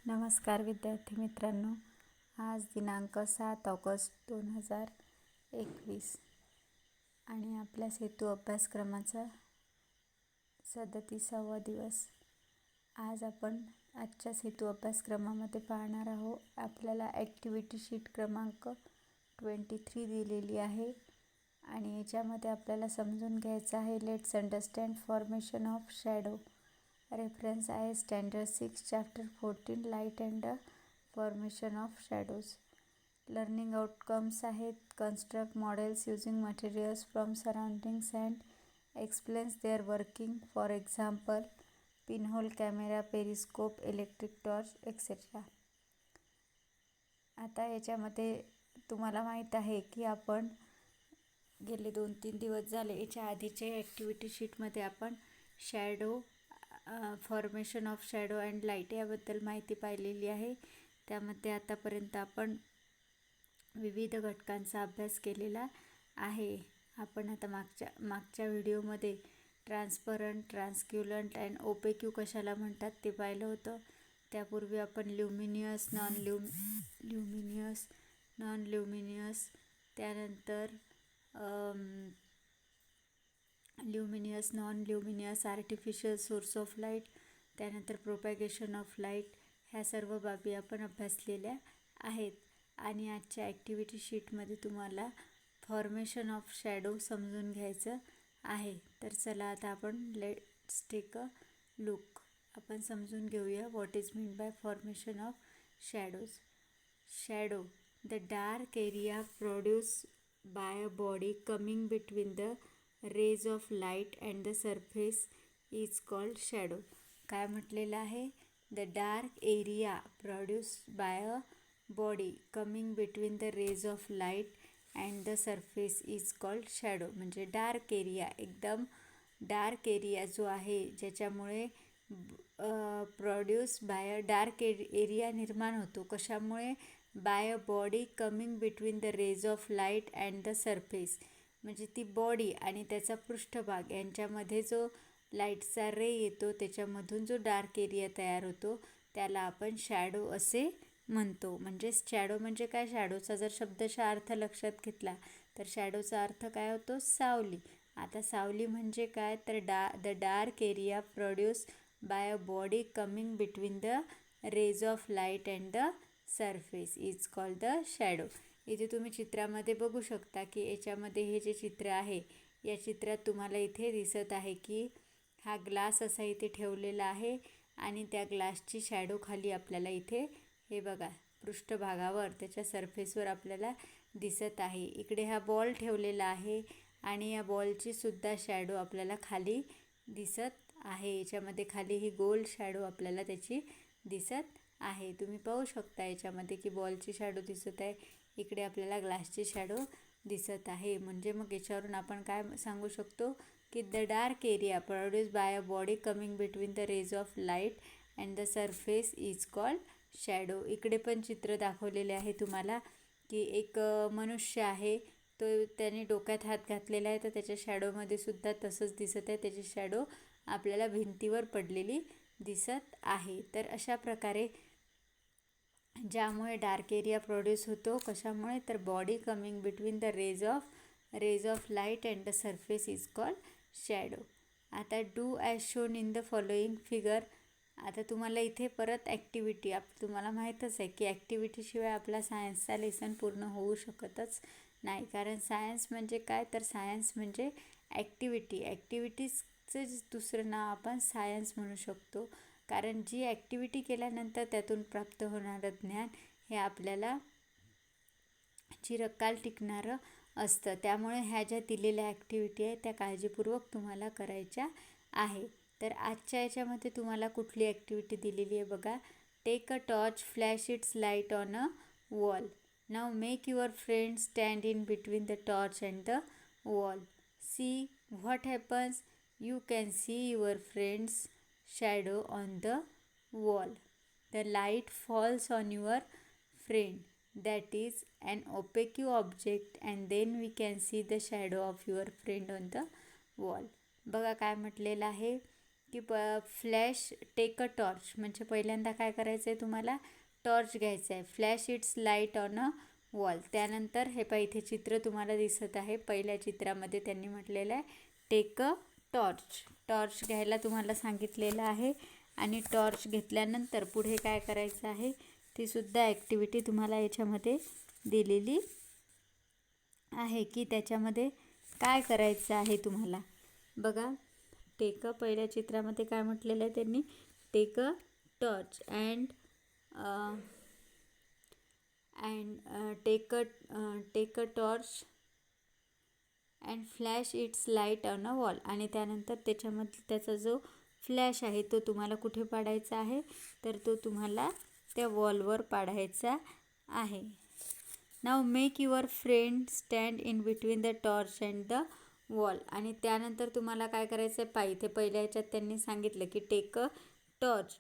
नमस्कार विद्यार्थी मित्रांनो, आज दिनांक 7 ऑगस्ट 2021 आणि आपल्या सेतू अभ्यासक्रमाचा 37वा दिवस. आज आपण आजच्या सेतू अभ्यासक्रमामध्ये पाहणार आहोत. आपल्याला ॲक्टिव्हिटी शीट क्रमांक 23 दिलेली आहे आणि याच्यामध्ये आपल्याला समजून घ्यायचं आहे. Let's understand formation of shadow. Reference आहे standard 6 chapter 14 light and formation of shadows. Learning outcomes आहेत construct models using materials from surroundings and explains their working. For example pinhole camera, periscope, electric torch etcetera. आता याच्यामध्ये तुम्हाला माहीत आहे की आपण गेले 2-3 दिवस झाले याच्या आधीच्या ॲक्टिव्हिटी शीटमध्ये आपण shadow formation of shadow and light याबद्दल माहिती पाहिलेली आहे. त्यामध्ये आतापर्यंत आपण विविध घटकांचा अभ्यास केलेला आहे. आपण आता मागच्या व्हिडिओमध्ये ट्रान्सपरंट, ट्रान्सक्युलंट अँड ओपेक्यू कशाला म्हणतात ते पाहिलं होतं. त्यापूर्वी आपण ल्युमिनियस, नॉन ल्युमिनियस, त्यानंतर luminous, non luminous, artificial source of light, त्यानंतर प्रोपॅगेशन ऑफ लाईट, ह्या सर्व बाबी आपण अभ्यासलेल्या आहेत. आणि आजच्या ॲक्टिव्हिटी शीटमध्ये तुम्हाला फॉर्मेशन ऑफ शॅडो समजून घ्यायचं आहे. तर चला आता आपण लेट्स टेक अ लुक. आपण समजून घेऊया what is mean by formation of shadows. Shadow, the dark area produce by a body coming between the rays of light and the surface is called shadow. काय म्हटलेलं आहे? The dark area produce by a body coming between the rays of light and the surface is called shadow. म्हणजे dark area, एकदम dark area जो आहे ज्याच्यामुळे produce by dark area निर्माण होतो. कशामुळे? By a body coming between the rays of light and the surface. म्हणजे ती बॉडी आणि त्याचा पृष्ठभाग यांच्यामध्ये जो लाईटचा रे येतो त्याच्यामधून जो डार्क एरिया तयार होतो त्याला आपण शॅडो असे म्हणतो. म्हणजे शॅडो म्हणजे काय? शॅडोचा जर शब्दशः अर्थ लक्षात घेतला तर शॅडोचा अर्थ काय होतो? सावली. आता सावली म्हणजे काय? तर the dark area produce by a body coming between the rays of light and the surface is called the shadow. इथे तुम्ही चित्रामध्ये बघू शकता की याच्यामध्ये हे जे चित्र आहे या चित्रात तुम्हाला इथे दिसत आहे की हा ग्लास असा इथे ठेवलेला आहे आणि त्या ग्लासची शॅडो खाली आपल्याला इथे हे बघा पृष्ठभागावर त्याच्या सरफेसवर आपल्याला दिसत आहे. इकडे हा बॉल ठेवलेला आहे आणि या बॉलची सुद्धा शॅडो आपल्याला खाली दिसत आहे. याच्यामध्ये खाली ही गोल शॅडो आपल्याला त्याची दिसत आहे. तुम्ही पाहू शकता याच्यामध्ये की बॉलची शॅडो दिसत आहे, इकडे आपल्याला ग्लासची शॅडो दिसत आहे. म्हणजे मग याच्यावरून आपण काय सांगू शकतो की the dark area produce by a body coming between the rays of light and the surface is called shadow. इकडे पण चित्र दाखवलेले आहे तुम्हाला की एक मनुष्य आहे, तो त्याने डोक्यात हात घातलेला आहे तर त्याच्या शॅडोमध्ये सुद्धा तसंच दिसत आहे. त्याची शॅडो आपल्याला भिंतीवर पडलेली दिसत आहे. तर अशा प्रकारे ज्यामुळे डार्क एरिया प्रोड्यूस होतो, कशामुळे? तर body coming between the rays of light and the surface is called shadow. आता do as shown in the following figure. आता तुम्हाला इथे परत ॲक्टिव्हिटी, तुम्हाला माहीतच आहे की ॲक्टिव्हिटीशिवाय आपला सायन्सचा लेसन पूर्ण होऊ शकतच नाही. कारण सायन्स म्हणजे काय? तर सायन्स म्हणजे ॲक्टिव्हिटी. ॲक्टिव्हिटीजचं दुसरं नाव आपण सायन्स म्हणू शकतो. कारण जी ॲक्टिव्हिटी केल्यानंतर त्यातून प्राप्त होणारं ज्ञान हे आपल्याला चिरकाल टिकणारं असतं. त्यामुळे ह्या ज्या दिलेल्या ॲक्टिव्हिटी आहेत त्या काळजीपूर्वक तुम्हाला करायच्या आहे. तर आजच्या याच्यामध्ये तुम्हाला कुठली ॲक्टिव्हिटी दिलेली आहे बघा. Take a torch, flash its light on a wall. Now make your friend stand in between the torch and the wall. See what happens. You can see your friend's shadow on the wall. The light falls on your friend, that is an opaque object, and then we can see the shadow of your friend on the wall. बघा काय म्हटलेलं आहे की flash take a torch, म्हणजे पहिल्यांदा काय करायचं आहे तुम्हाला, टॉर्च घ्यायचं आहे. Flash its light on a wall. त्यानंतर हे पहा इथे चित्र तुम्हाला दिसत आहे. पहिल्या चित्रामध्ये त्यांनी म्हटलेलं आहे टेक अ टॉर्च. टॉर्च घ्यायला तुम्हाला सांगितलेलं आहे आणि टॉर्च घेतल्यानंतर पुढे काय करायचं आहे ती सुद्धा ॲक्टिव्हिटी तुम्हाला याच्यामध्ये दिलेली आहे की त्याच्यामध्ये काय करायचं आहे तुम्हाला. बघा टेक अ, पहिल्या चित्रामध्ये काय म्हटलेलं आहे त्यांनी, take a torch and take a torch and flash its light on a wall. आणि त्यानंतर त्याच्यामध्ये त्याचा जो फ्लॅश आहे तो तुम्हाला कुठे पाडायचा आहे, तर तो तुम्हाला त्या वॉलवर पाडायचा आहे. Now make your friend stand in between the torch and the wall. आणि त्यानंतर तुम्हाला काय करायचं आहे, पाय इथे पहिल्या ह्याच्यात त्यांनी सांगितलं की take a torch,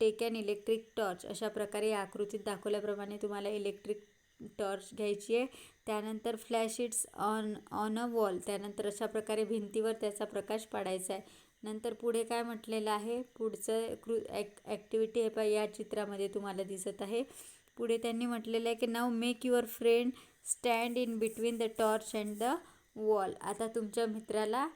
take an electric torch. अशा प्रकारे या आकृतीत दाखवल्याप्रमाणे तुम्हाला इलेक्ट्रिक टॉर्च घ्यायची आहे. त्यानंतर flash it's on a wall, त्यानंतर अशा प्रकारे भिंतीवर त्याचा प्रकाश पाडायचा आहे. नंतर पुढे काय म्हटलेलं आहे, पुढचं ॲक्टिव्हिटी हे या चित्रामध्ये तुम्हाला दिसत आहे. पुढे त्यांनी म्हटलेलं आहे की now make your friend stand in between the torch and the wall. आता तुमच्या मित्राला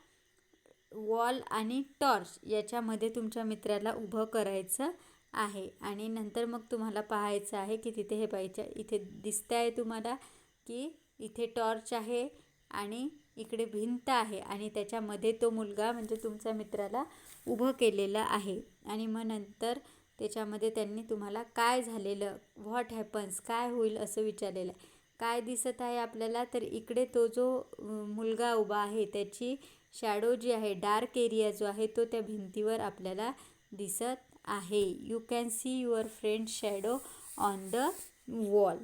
वॉल आणि टॉर्च याच्यामध्ये तुमच्या मित्राला उभं करायचं आहे. आणि नंतर मग तुम्हाला पाहायचं आहे की तिथे हे पाहायचं, इथे दिसतं आहे तुम्हाला की इथे टॉर्च आहे आणि इकडे भिंत आहे आणि त्याच्यामध्ये तो मुलगा म्हणजे तुमच्या मित्राला उभं केलेलं आहे. आणि मग नंतर त्याच्यामध्ये त्यांनी तुम्हाला काय झालेलं, व्हॉट हॅपन्स, काय होईल असं विचारलेलं आहे. काय दिसत आहे आपल्याला, तर इकडे तो जो मुलगा उभा आहे त्याची शॅडो जी आहे, डार्क एरिया जो आहे तो त्या भिंतीवर आपल्याला दिसत आहे. You can see your friend shadow on the wall.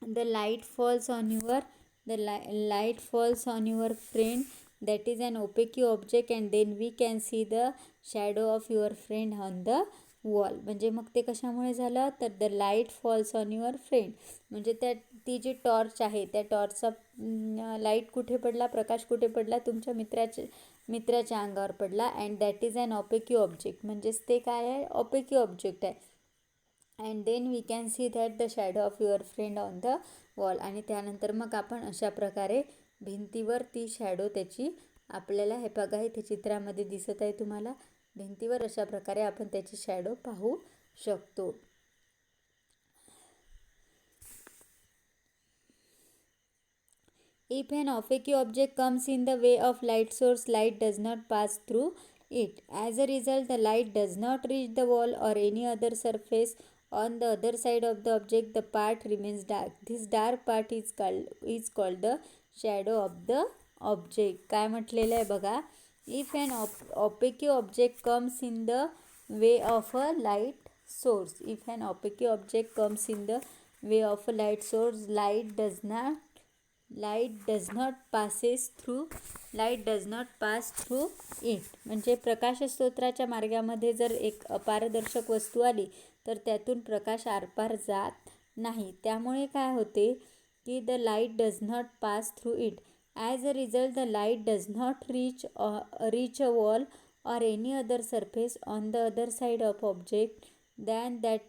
The light falls on your friend, that is an opaque object, and then we can see the shadow of your friend on the wall. म्हणजे मग ते कशामुळे झालं, तर the light falls on your friend, म्हणजे ती जी torch आहे त्या टॉर्चचा लाईट कुठे पडला, प्रकाश कुठे पडला, तुमच्या मित्राच्या अंगावर पडला. And that is an opaque object, म्हणजेच ते काय आहे, ऑपेक्यू ऑब्जेक्ट आहे. And then we can see that the shadow of your friend on the wall. आणि त्यानंतर मग आपण अशा प्रकारे भिंतीवर ती शॅडो त्याची आपल्याला, हे बघा इथे चित्रामध्ये दिसत आहे तुम्हाला, भिंतीवर अशा प्रकारे आपण त्याची शॅडो पाहू शकतो. If an opaque object comes in the way of light source, light does not pass through it. As a result, the light does not reach the wall or any other surface on the other side of the object. The part remains dark. This dark part is called the shadow of the object. काय म्हटलेलं आहे बघा, if an opaque object comes in the way of a light source, if an opaque object comes in the way of a light source, light does not pass through it. म्हणजे प्रकाशस्तोत्राच्या मार्गामध्ये जर एक अपारदर्शक वस्तू आली तर त्यातून प्रकाश आरपार जात नाही. त्यामुळे काय होते की the light does not pass through it. As a result the light does not reach a wall or any other surface on the other side of object, then that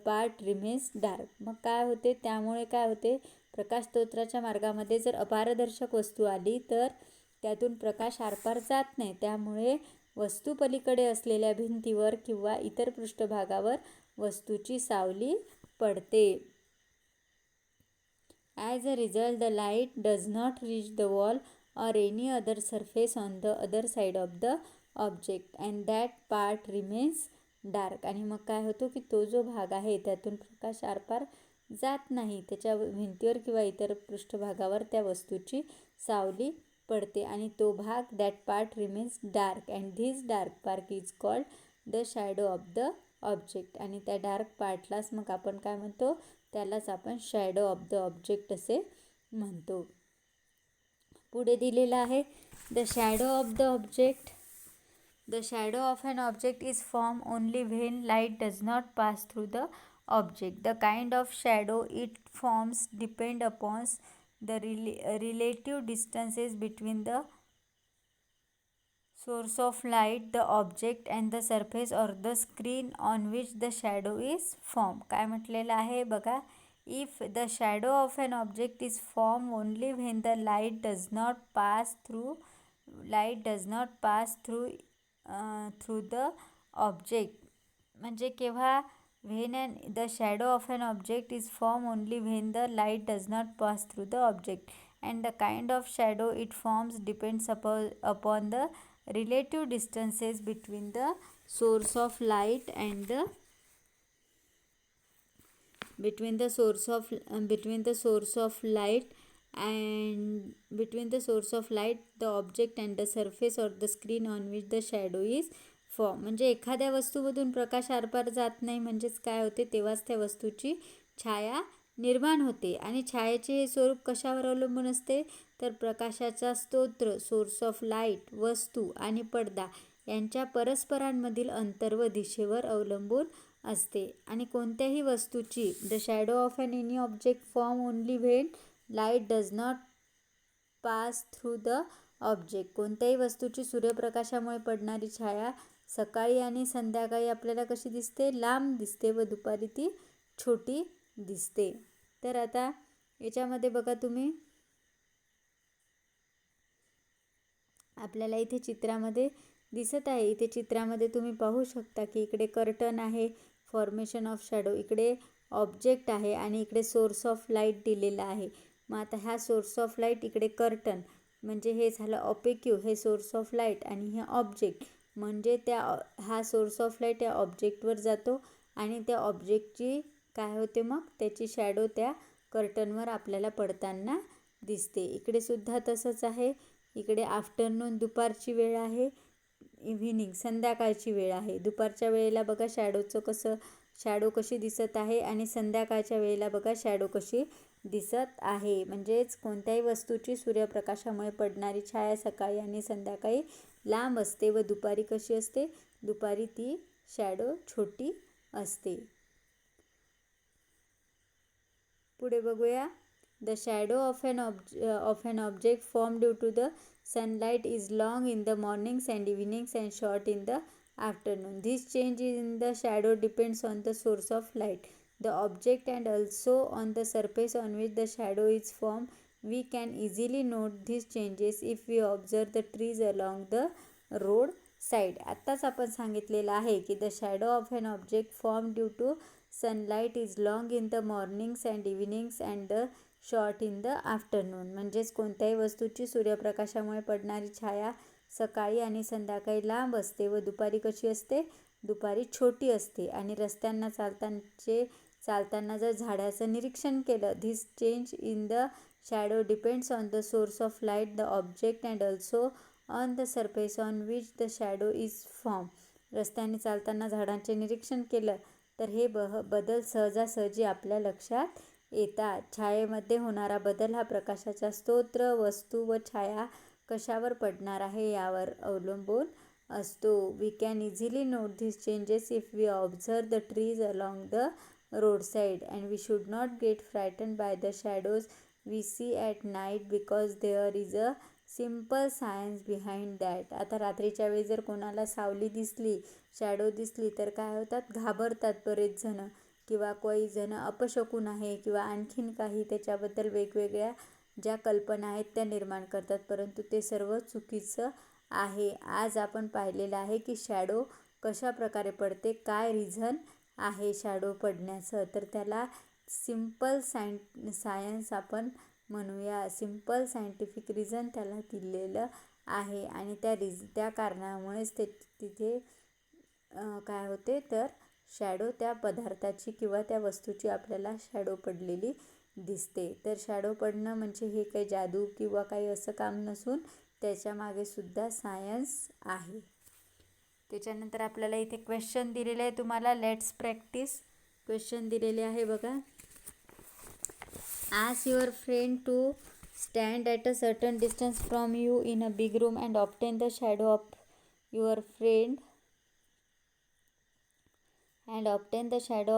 part remains dark. मग काय होते, त्यामुळे काय होते, प्रकाशस्तोत्राच्या मार्गामध्ये जर अपारदर्शक वस्तू आली तर त्यातून प्रकाश आरपार जात नाही. त्यामुळे वस्तू पलीकडे असलेल्या भिंतीवर किंवा इतर पृष्ठभागावर वस्तूची सावली पडते. As a result, the light does not reach the wall or any other surface on the other side of the object and that part remains dark. आणि मग काय होतो की तो जो भाग आहे त्यातून प्रकाश आरपार जात नाही, त्याच्या भिंतीवर किंवा इतर पृष्ठभागावर त्या वस्तूची सावली पडते आणि तो भाग, that part remains dark and this dark part is called the shadow of the object. आणि त्या डार्क पार्टलाच मग आपण काय म्हणतो, त्यालाच आपण शॅडो ऑफ द ऑब्जेक्ट असे म्हणतो. पुढे दिलेलं आहे the shadow of the object. The shadow of an object is formed only when light does not pass through the object. The kind of shadow it forms depend upon the relative distances between the source of light, the object and the surface or the screen on which the shadow is formed. काय म्हटलेलं आहे बघा, if the shadow of an object is formed only when the light does not pass through the object. म्हणजे केव्हा, the shadow of an object is formed only when the light does not pass through the object, and the kind of shadow it forms depends upon the relative distances between the source of light and the between the source of light the object and the surface or the screen on which the shadow is formed. म्हणजे एखाद्या वस्तूमधून प्रकाश आरपार जात नाही, म्हणजेच काय होते, तेव्हाच त्या वस्तूची छाया निर्माण होते. आणि छायेचे हे स्वरूप कशावर अवलंबून असते, तर प्रकाशाचा स्तोत्र, सोर्स ऑफ लाईट, वस्तू आणि पडदा यांच्या परस्परांमधील अंतर व दिशेवर अवलंबून असते. आणि कोणत्याही वस्तूची the shadow of an any object form only when light does not pass through the object. कोणत्याही वस्तूची सूर्यप्रकाशामुळे पडणारी छाया सकाळी आणि संध्याकाळी आपल्याला कशी दिसते, लांब दिसते, व दुपारी ती छोटी दिसते. तर आता याच्यामध्ये बघा तुम्ही, आपल्याला इथे चित्रामध्ये दिसत आहे, इथे चित्रामध्ये तुम्ही पाहू शकता की इकडे कर्टन आहे, फॉर्मेशन ऑफ शॅडो, इकडे ऑब्जेक्ट आहे आणि इकडे सोर्स ऑफ लाईट दिलेला आहे. मग आता ह्या सोर्स ऑफ लाईट, इकडे कर्टन, म्हणजे हे झालं ऑपेक्यू, हे सोर्स ऑफ लाईट, आणि हे ऑब्जेक्ट, म्हणजे हा सोर्स ऑफ लाईट या ऑब्जेक्टवर जातो आणि त्या ऑब्जेक्टची काय होते, मग त्याची शॅडो त्या कर्टनवर आपल्याला पडताना दिसते. इकडे सुद्धा तसंच आहे, इकडे आफ्टरनून दुपारची वेळ आहे, इव्हिनिंग संध्याकाळची वेळ आहे. दुपारच्या वेळेला बघा शॅडो कशी दिसत आहे, आणि संध्याकाळच्या वेळेला बघा शॅडो कशी दिसत आहे. म्हणजेच कोणत्याही वस्तूची सूर्यप्रकाशामुळे पडणारी छाया सकाळी आणि संध्याकाळी लांब असते, व दुपारी कशी असते, दुपारी ती शॅडो छोटी असते. पुढे बघूया, the shadow of an object form due to the sunlight is long in the mornings and evenings and short in the afternoon. This change in the shadow depends on the source of light, the object, and also on the surface on which the shadow is formed. We can easily note these changes if we observe the trees along the road side. आत्ताच आपण सांगितलेलं आहे की the shadow of an object formed due to sunlight is long in the mornings and evenings and the short in the afternoon. म्हणजेच कोणत्याही वस्तूची सूर्यप्रकाशामुळे पडणारी छाया सकाळी आणि संध्याकाळी लांब असते, व दुपारी कशी असते, दुपारी छोटी असते. आणि रस्त्यांना चालताना जर झाडाचं निरीक्षण केलं, this change in the shadow depends on the source of light, the object, and also on the surface on which the shadow is form. रस्त्याने चालताना झाडांचे निरीक्षण केलं तर हे बदल सहजासहजी आपल्या लक्षात येतात. छायेमध्ये होणारा बदल हा प्रकाशाचा स्तोत्र, वस्तू व छाया कशावर पडणार आहे यावर अवलंबून असतो. We can easily note this changes if we observe the trees along the road side, and we should not get frighten by the shadows we see at night because there is a simple science behind that. आता रात्रीच्या वेळी जर कोणाला सावली दिसली, shadow दिसली, तर काय होतात, घाबरतात बरेच जण, किंवा काही जण अपशकुन आहे किंवा आणखीन काही त्याच्याबद्दल वेगवेगळ्या ज्या कल्पना आहेत त्या निर्माण करतात, परंतु ते सर्व चुकीचं आहे. आज आपण पाहिलेलं आहे की शॅडो कशा प्रकारे पडते, काय रिझन आहे शॅडो पडण्याचं, तर त्याला सिम्पल सायन्स आपण म्हणूया. सिम्पल सायंटिफिक रिझन त्याला दिलेलं आहे, आणि त्या कारणामुळेच तिथे काय होते, तर शॅडो त्या पदार्थाची किंवा त्या वस्तूची आपल्याला शॅडो पडलेली दिसते. तर शॅडो पडणं म्हणजे हे काही जादू किंवा काही असं काम नसून त्याच्यामागे सुद्धा सायन्स आहे. त्याच्यानंतर आपल्याला इथे क्वेश्चन दिलेले आहे तुम्हाला. Let's practice. क्वेश्चन दिलेले आहे बघा. Ask your friend to stand at a certain distance from you in a big room and obtain the shadow of your friend and obtain the shadow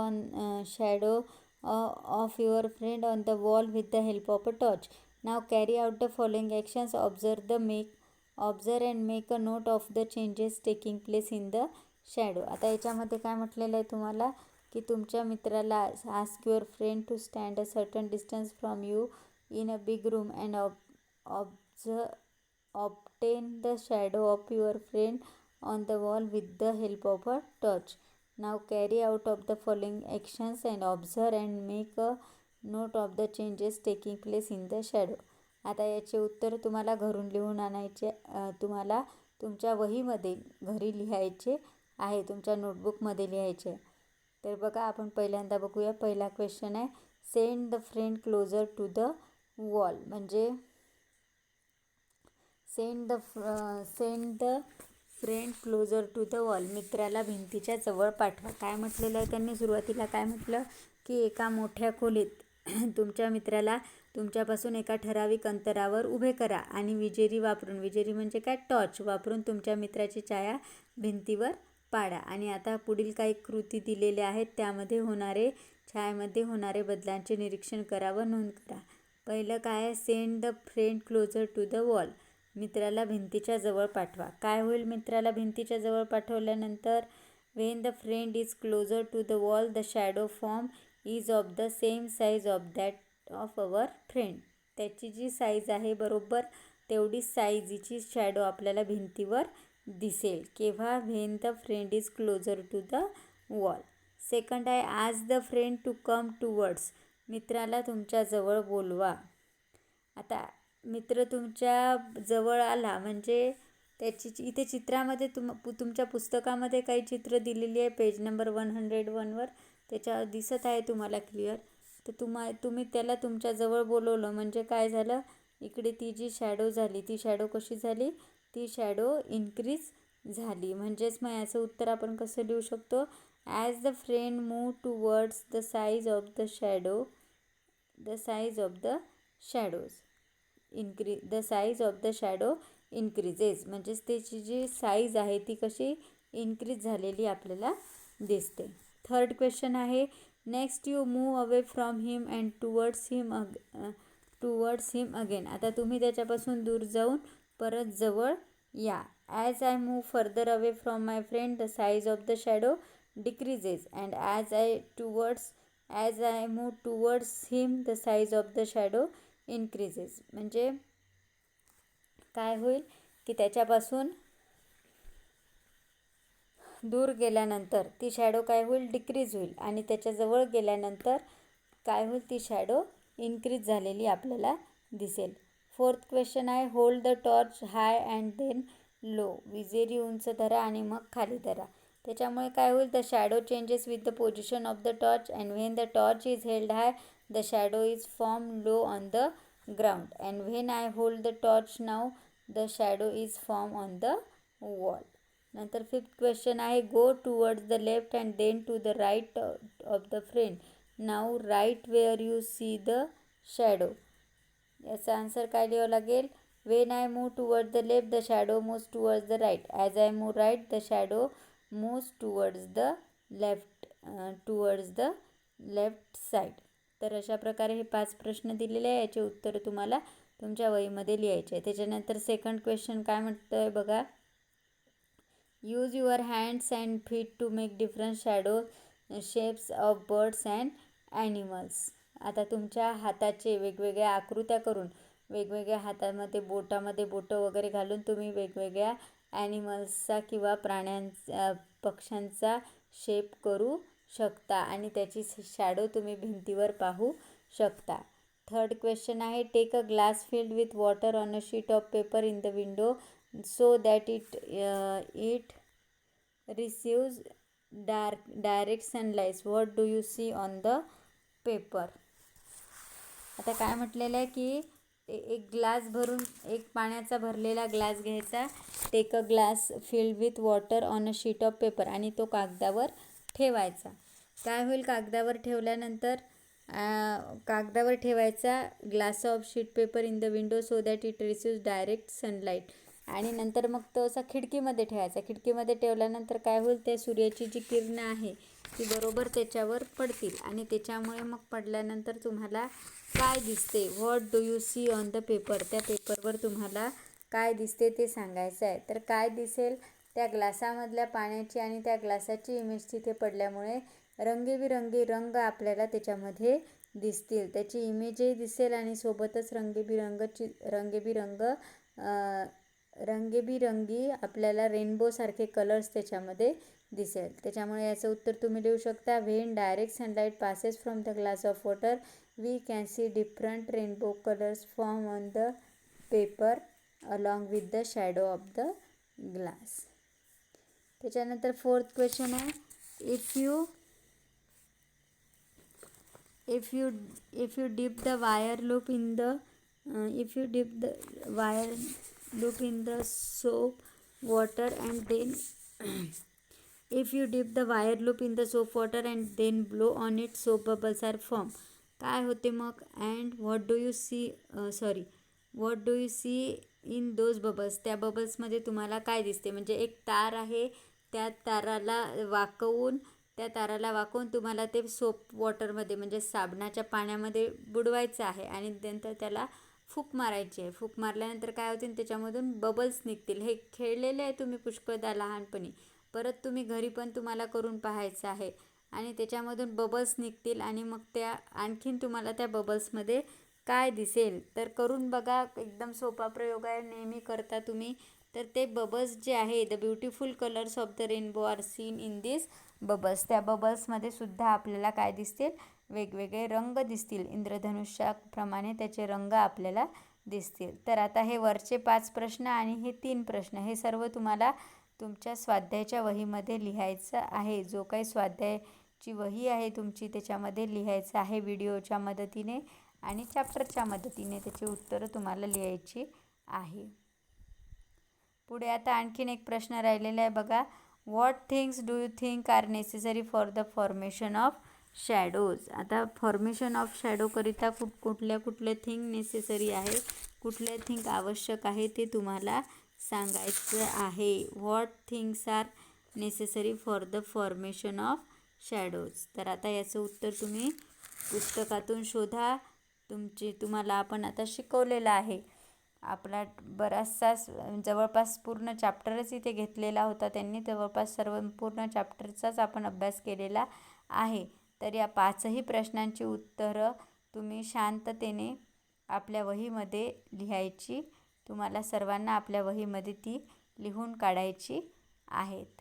of your friend on the wall with the help of a torch. Now carry out the following actions. Observe the make observe and make a note of the changes taking place in the shadow. आता याच्यामध्ये काय म्हटलेलं आहे तुम्हाला की तुमच्या मित्राला ask your friend to stand a certain distance from you in a big room and obtain the shadow of your friend on the wall with the help of a torch. Now carry out of the following actions and observe and make a note of the changes taking place in the shadow. आता याचे उत्तर तुम्हाला घरून लिहून आणायचे, तुम्हाला तुमच्या वहीमध्ये घरी लिहायचे आहे, तुमच्या नोटबुकमध्ये लिहायचे. तर बघा आपण पहिल्यांदा बघूया. पहिला क्वेश्चन आहे send the friend closer to the wall. म्हणजे send the friend closer to the wall, मित्राला भिंतीच्या जवळ पाठवा. काय म्हटलेलं आहे त्यांनी सुरुवातीला? काय म्हटलं की एका मोठ्या खोलीत तुमच्या मित्राला तुमच्यापासून एका ठराविक अंतरावर उभे करा आणि विजेरी वापरून, विजेरी म्हणजे काय, टॉर्च वापरून तुमच्या मित्राची छाया भिंतीवर पाडा. आणि आता पुढील काही कृती दिलेल्या आहेत, त्यामध्ये छायामध्ये होणारे बदलांचे निरीक्षण करा व नोंद करा. पहिलं काय आहे, send the friend closer to the wall, मित्राला भिंतीच्या जवळ पाठवा. काय होईल मित्राला भिंतीच्या जवळ पाठवल्यानंतर? When the friend is closer to the wall the shadow form is of the same size of that of our friend. त्याची जी साईज आहे बरोबर तेवढीच साईजची शॅडो आपल्याला भिंतीवर दिसेल. केव्हा? When the friend is closer to the wall. Second आहे ask the friend to come towards, मित्राला तुमच्या जवळ बोलवा. आता मित्र तुमच्या जवळ आला म्हणजे त्याची इथे चित्रामध्ये तुमच्या पुस्तकामध्ये काही चित्र दिलेली आहे पेज नंबर 101वर, त्याच्यावर दिसत आहे तुम्हाला क्लिअर. तर तुम्ही त्याला तुमच्या जवळ बोलवलं म्हणजे काय झालं, इकडे ती जी शॅडो झाली ती शॅडो कशी झाली, ती शॅडो इन्क्रीज झाली. म्हणजेच मग याचं उत्तर आपण कसं लिहू शकतो, as the friend move towards the size of the shadow, the size of the shadows the size of the shadow increases. म्हणजेच त्याची जी साईज आहे ती कशी इन्क्रीज झालेली आपल्याला दिसते. थर्ड क्वेश्चन आहे next you move away from him and towards him again. आता तुम्ही त्याच्यापासून दूर जाऊन परत जवळ या. As I move further away from my friend the size of the shadow decreases and as I move towards him the size of the shadow increases. म्हणजे काय होईल की त्याच्यापासून दूर गेल्यानंतर ती शॅडो काय होईल, डिक्रीज होईल. आणि त्याच्याजवळ गेल्यानंतर काय होईल, ती शॅडो इन्क्रीज झालेली आपल्याला दिसेल. फोर्थ क्वेश्चन आहे hold the torch high and then low, विजेरी उंच धरा आणि मग खाली धरा. त्याच्यामुळे काय होईल, the shadow changes with the position of the torch and when the torch is held high the shadow is form low on the ground and when I hold the torch now the shadow is form on the wall. नंतर fifth question आहे go towards the left and then to the right of the friend now right where you see the shadow. याचा answer काय लिहावं लागेल, when I move towards the left the shadow moves towards the right, as I move right the shadow moves towards the left side. तर अशा प्रकारे हे 5 प्रश्न दिलेले आहे, याचे उत्तर तुम्हाला तुमच्या वहीमध्ये लिहायचे आहे. त्याच्यानंतर सेकंड क्वेश्चन काय म्हणतं आहे बघा, use your hands and feet to make different shadow shapes of birds and animals. आता तुमच्या हाताचे वेगवेगळ्या आकृत्या करून, वेगवेगळ्या हातामध्ये बोटामध्ये बोटं वगैरे घालून तुम्ही वेगवेगळ्या ॲनिमल्सचा किंवा पक्ष्यांचा शेप करू शकता आणि त्याची शॅडो तुम्ही भिंतीवर पाहू शकता. थर्ड क्वेश्चन आहे take a glass filled with water on a sheet of paper in the window so that it receives direct sunlight. What do you see on the paper. आता काय म्हटलेलं आहे की एक ग्लास भरून, एक पाण्याचा भरलेला ग्लास घ्यायचा, take a glass filled with water on a sheet of paper, आणि तो कागदावर ठेवायचा. काय होईल, कागदावर ठेवल्यानंतर कागदावर ठेवायचा glass of sheet paper in the window so that it receives direct sunlight. आणि नंतर मग तो असा खिडकीमध्ये ठेवायचा. खिडकीमध्ये ठेवल्यानंतर काय होईल, त्या सूर्याची जी किरणं आहे ती बरोबर त्याच्यावर पडतील आणि त्याच्यामुळे मग पडल्यानंतर तुम्हाला काय दिसते, what do you see on the paper, त्या पेपरवर तुम्हाला काय दिसते ते सांगायचं आहे. तर काय दिसेल, त्या ग्लासामधल्या पाण्याची आणि त्या ग्लासाची इमेज तिथे पडल्यामुळे रंगीबिरंगी रंग आपल्याला त्याच्यामध्ये दिसतील. त्याची इमेजही दिसेल आणि सोबतच रंगीबिरंगी आपल्याला रेनबोसारखे कलर्स त्याच्यामध्ये दिसेल. त्याच्यामुळे याचं उत्तर तुम्ही लिहू शकता. When direct sunlight passes from the glass of water we can see different rainbow colours form on the paper along with the shadow of the glass. त्याच्यानंतर 4th क्वेश्चन आहे, if you dip the wire loop in the soap water and then blow on it, soap bubbles are formed. काय होते मग? And what do you see in those bubbles. त्या बबल्समध्ये तुम्हाला काय दिसते? म्हणजे एक तार आहे, त्या ताराला वाकवून तुम्हाला ते सोप वॉटरमध्ये म्हणजे साबणाच्या पाण्यामध्ये बुडवायचं आहे आणि नंतर त्याला फूक मारायची आहे. फूक मारल्यानंतर काय होतील? त्याच्यामधून बबल्स निघतील. हे खेळलेले आहे तुम्ही पुष्कळदा लहानपणी. परत तुम्ही घरी पण तुम्हाला करून पाहायचं आहे आणि त्याच्यामधून बबल्स निघतील आणि मग त्या आणखीन तुम्हाला त्या बबल्समध्ये काय दिसेल? तर करून बघा, एकदम सोपा प्रयोग आहे, नेहमी करता तुम्ही. तर ते बबल्स जे आहे, the beautiful colours of the rainbow are seen in this bubbles. त्या बबल्समध्ये सुद्धा आपल्याला काय दिसतील? वेगवेगळे रंग दिसतील. इंद्रधनुष्याप्रमाणे त्याचे रंग आपल्याला दिसतील. तर आता हे वरचे 5 प्रश्न आणि हे 3 प्रश्न हे सर्व तुम्हाला तुमच्या स्वाध्यायाच्या वहीमध्ये लिहायचं आहे. जो काही स्वाध्यायाची वही आहे तुमची त्याच्यामध्ये लिहायचं आहे व्हिडिओच्या मदतीने आणि चॅप्टरच्या मदतीने त्याची उत्तरं तुम्हाला लिहायची आहे. पुढे आता आणखीन एक प्रश्न राहिलेला आहे बघा. What things do you think are necessary for the formation of shadows. आता फॉर्मेशन ऑफ शॅडोकरिता कुठल्या थिंग नेसेसरी आहे, कुठल्या थिंग आवश्यक आहे ते तुम्हाला सांगायचं आहे. What things are necessary for the formation of shadows. तर आता याचं उत्तर तुम्ही पुस्तकातून शोधा. तुम्हाला आपण आता शिकवलेलं आहे. आपला बराचसा जवळपास पूर्ण चॅप्टरच इथे घेतलेला होता त्यांनी. जवळपास सर्व पूर्ण चॅप्टरचाच आपण अभ्यास केलेला आहे. तर या 5ही प्रश्नांची उत्तरं तुम्ही शांततेने आपल्या वहीमध्ये लिहायची. तुम्हाला सर्वांना आपल्या वहीमध्ये ती लिहून काढायची आहेत.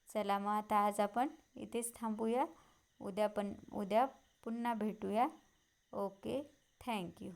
चला मग आता आज आपण इथेच थांबूया. उद्या पुन्हा भेटूया. Okay, thank you.